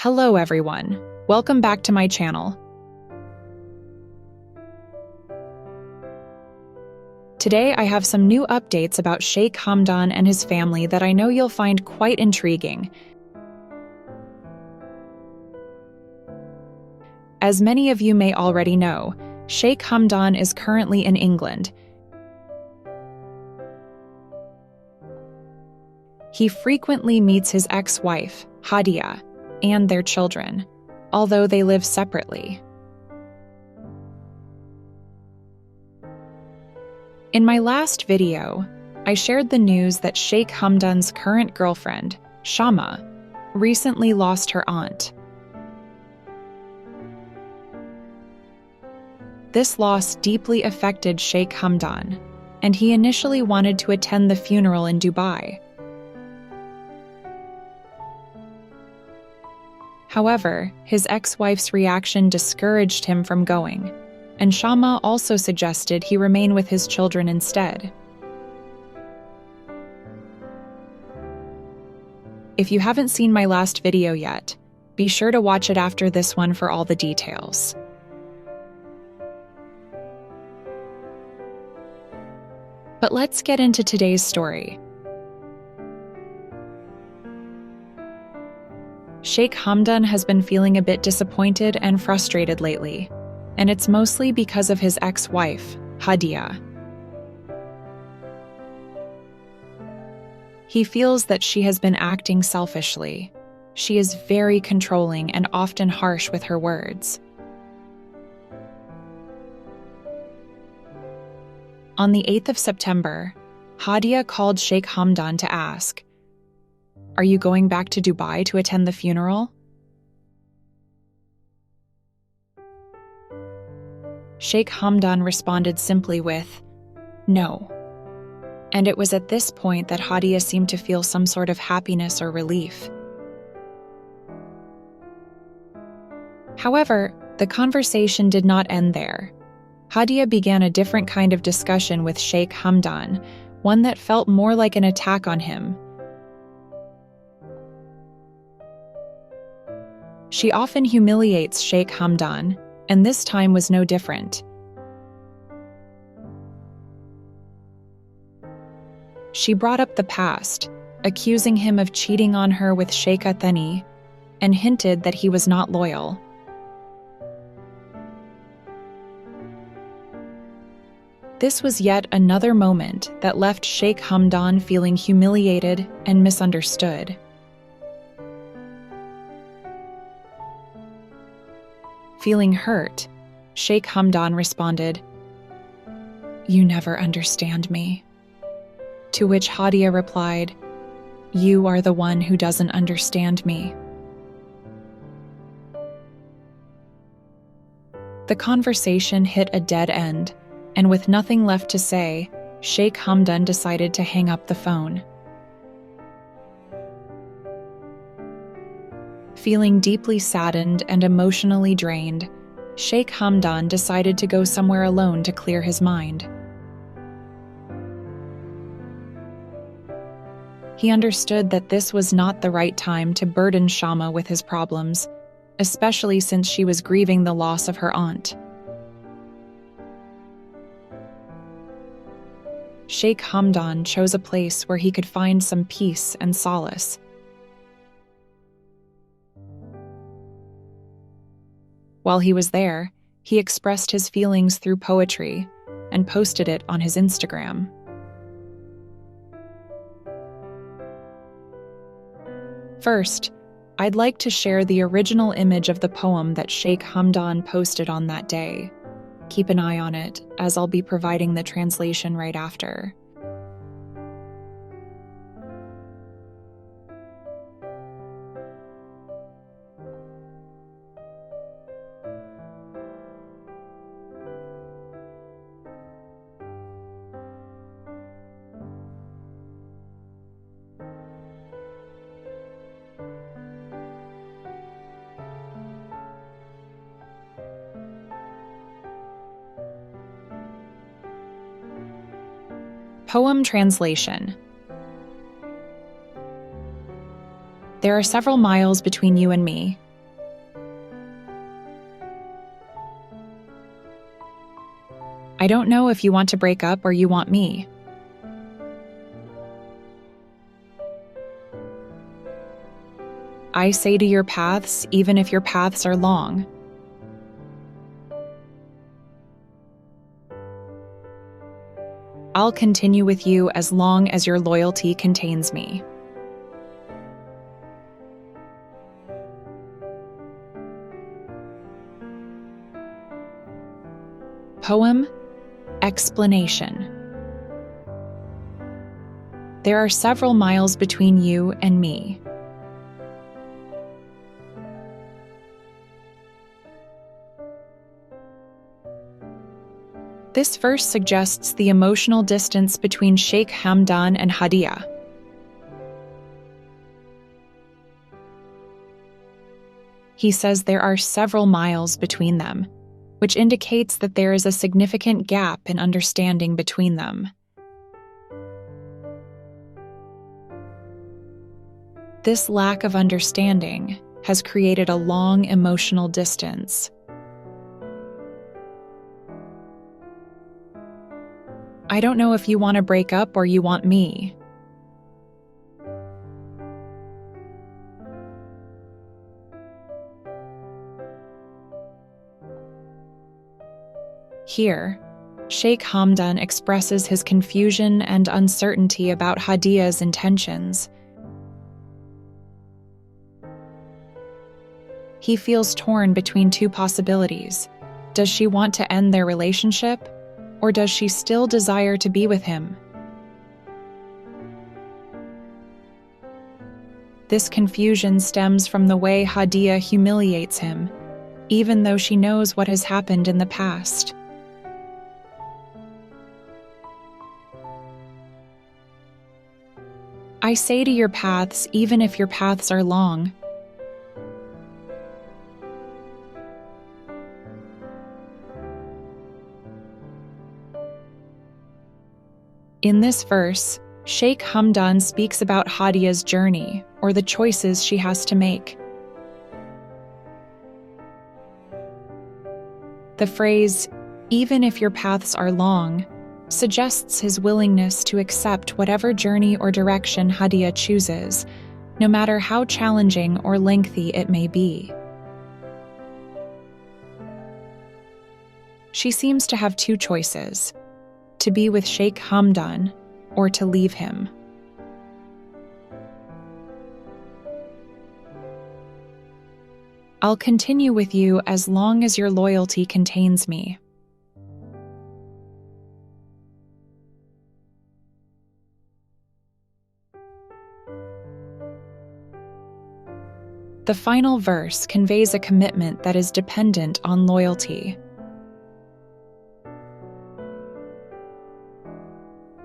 Hello everyone, welcome back to my channel. Today I have some new updates about Sheikh Hamdan and his family that I know you'll find quite intriguing. As many of you may already know, Sheikh Hamdan is currently in England. He frequently meets his ex-wife, Hadia, and their children, although they live separately. In my last video, I shared the news that Sheikh Hamdan's current girlfriend, Shama, recently lost her aunt. This loss deeply affected Sheikh Hamdan, and he initially wanted to attend the funeral in Dubai. However, his ex-wife's reaction discouraged him from going, and Shama also suggested he remain with his children instead. If you haven't seen my last video yet, be sure to watch it after this one for all the details. But let's get into today's story. Sheikh Hamdan has been feeling a bit disappointed and frustrated lately, and it's mostly because of his ex-wife, Hadia. He feels that she has been acting selfishly. She is very controlling and often harsh with her words. On the 8th of September, Hadia called Sheikh Hamdan to ask, "Are you going back to Dubai to attend the funeral?" Sheikh Hamdan responded simply with, "No." And it was at this point that Hadia seemed to feel some sort of happiness or relief. However, the conversation did not end there. Hadia began a different kind of discussion with Sheikh Hamdan, one that felt more like an attack on him. She often humiliates Sheikh Hamdan, and this time was no different. She brought up the past, accusing him of cheating on her with Sheikh Athani, and hinted that he was not loyal. This was yet another moment that left Sheikh Hamdan feeling humiliated and misunderstood. Feeling hurt, Sheikh Hamdan responded, "You never understand me." To which Hadia replied, "You are the one who doesn't understand me." The conversation hit a dead end, and with nothing left to say, Sheikh Hamdan decided to hang up the phone. Feeling deeply saddened and emotionally drained, Sheikh Hamdan decided to go somewhere alone to clear his mind. He understood that this was not the right time to burden Shama with his problems, especially since she was grieving the loss of her aunt. Sheikh Hamdan chose a place where he could find some peace and solace. While he was there, he expressed his feelings through poetry and posted it on his Instagram. First, I'd like to share the original image of the poem that Sheikh Hamdan posted on that day. Keep an eye on it, as I'll be providing the translation right after. Poem translation. There are several miles between you and me, I don't know if you want to break up or you want me. I say to your paths, even if your paths are long. I'll continue with you as long as your loyalty contains me. Poem Explanation. There are several miles between you and me. This verse suggests the emotional distance between Sheikh Hamdan and Hadia. He says there are several miles between them, which indicates that there is a significant gap in understanding between them. This lack of understanding has created a long emotional distance. I don't know if you want to break up or you want me. Here, Sheikh Hamdan expresses his confusion and uncertainty about Hadia's intentions. He feels torn between two possibilities. Does she want to end their relationship, or does she still desire to be with him? This confusion stems from the way Hadia humiliates him, even though she knows what has happened in the past. I say to your paths, even if your paths are long. In this verse, Sheikh Hamdan speaks about Hadia's journey, or the choices she has to make. The phrase, even if your paths are long, suggests his willingness to accept whatever journey or direction Hadia chooses, no matter how challenging or lengthy it may be. She seems to have two choices: to be with Sheikh Hamdan or to leave him. I'll continue with you as long as your loyalty contains me. The final verse conveys a commitment that is dependent on loyalty.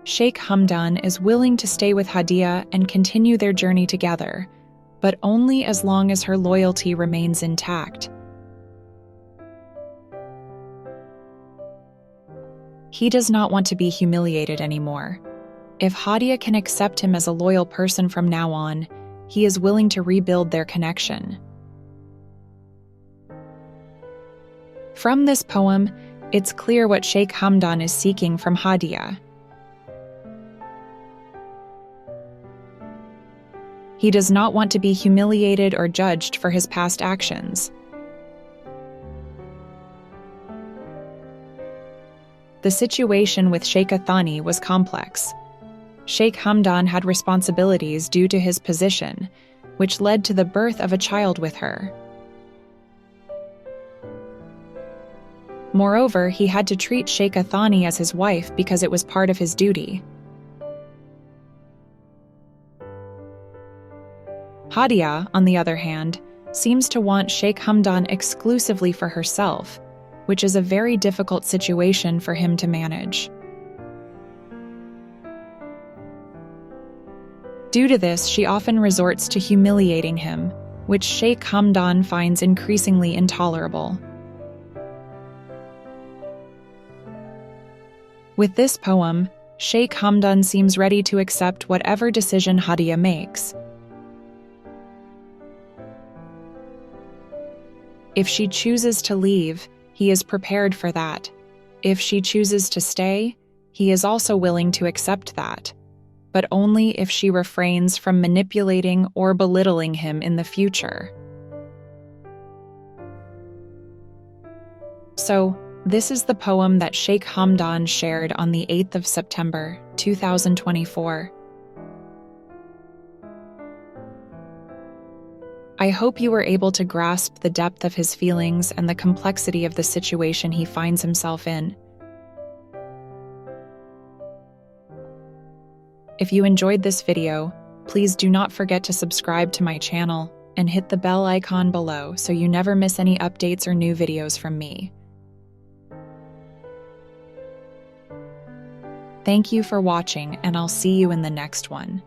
Sheikh Hamdan is willing to stay with Hadia and continue their journey together, but only as long as her loyalty remains intact. He does not want to be humiliated anymore. If Hadia can accept him as a loyal person from now on, he is willing to rebuild their connection. From this poem, it's clear what Sheikh Hamdan is seeking from Hadia. He does not want to be humiliated or judged for his past actions. The situation with Sheikha Thani was complex. Sheikh Hamdan had responsibilities due to his position, which led to the birth of a child with her. Moreover, he had to treat Sheikha Thani as his wife because it was part of his duty. Hadia, on the other hand, seems to want Sheikh Hamdan exclusively for herself, which is a very difficult situation for him to manage. Due to this, she often resorts to humiliating him, which Sheikh Hamdan finds increasingly intolerable. With this poem, Sheikh Hamdan seems ready to accept whatever decision Hadia makes. If she chooses to leave, he is prepared for that. If she chooses to stay, he is also willing to accept that, but only if she refrains from manipulating or belittling him in the future. So, this is the poem that Sheikh Hamdan shared on the 8th of September, 2024. I hope you were able to grasp the depth of his feelings and the complexity of the situation he finds himself in. If you enjoyed this video, please do not forget to subscribe to my channel and hit the bell icon below so you never miss any updates or new videos from me. Thank you for watching, and I'll see you in the next one.